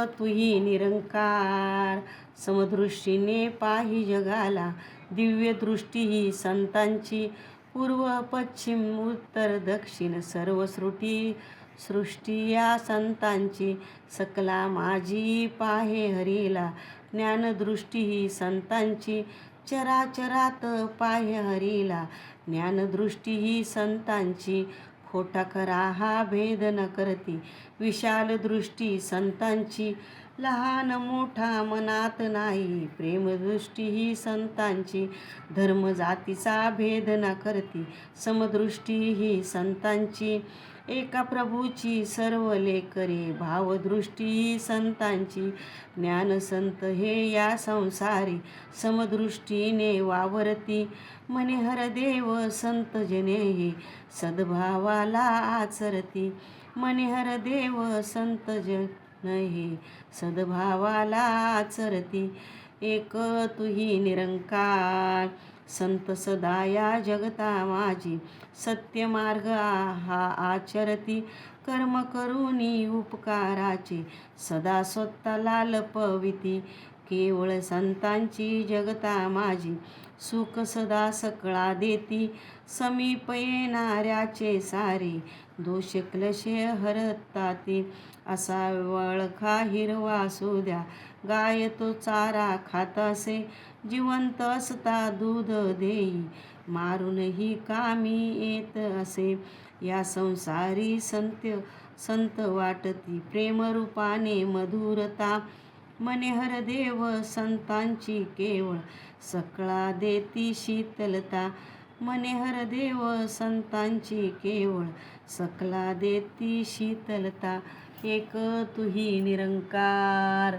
तुही निरंकार, समदृष्टीने पाही जगाला, दिव्य दृष्टी ही संतांची, पूर्व पश्चिम उत्तर दक्षिण सर्व सृष्टी या संतांची, सकला माझी पाहे हरीला, ज्ञानदृष्टी ही संतांची, चराचरात पाहे हरीला, ज्ञानदृष्टी ही संतांची, खोटा खरा हा भेद न करती, विशाल दृष्टी संतांची, लहान मोठा मनात नाही, प्रेमदृष्टी ही संतांची, धर्म जातीचा भेद न करती, समदृष्टी ही संतांची, एका प्रभूची सर्व लेकरे, भावदृष्टी ही संतांची, ज्ञानसंत हे या संसारी, समदृष्टीने वावरती, मने हरदेव संत जने हे, सद्भावाला आचरती, मने हरदेव संत जन हे, सद्भावाला आचरती, एक तुही निरंकार, संत सदा या जगता माझी, सत्य मार्ग हा आचरती, कर्म करुनी उपकाराचे, सदा स्वतःला लपविती, केवळ संतांची जगता माझी, सुख सदा सकळा देती, समीप येणाऱ्याचे सारे, दोष क्लेशे हरताती, असा वळखा हिरवा असू द्या, गाय तो चारा खात असे, जिवंत असता दूध देई, मारूनही कामी येत असे, या संसारी संत वाटती, प्रेमरूपाने मधुरता, मने हरदेव संतांची केवळ, सकळा देती शीतलता, मने हरदेव संतांची केवळ, सकला देती शीतलता, एक तुही निरंकार.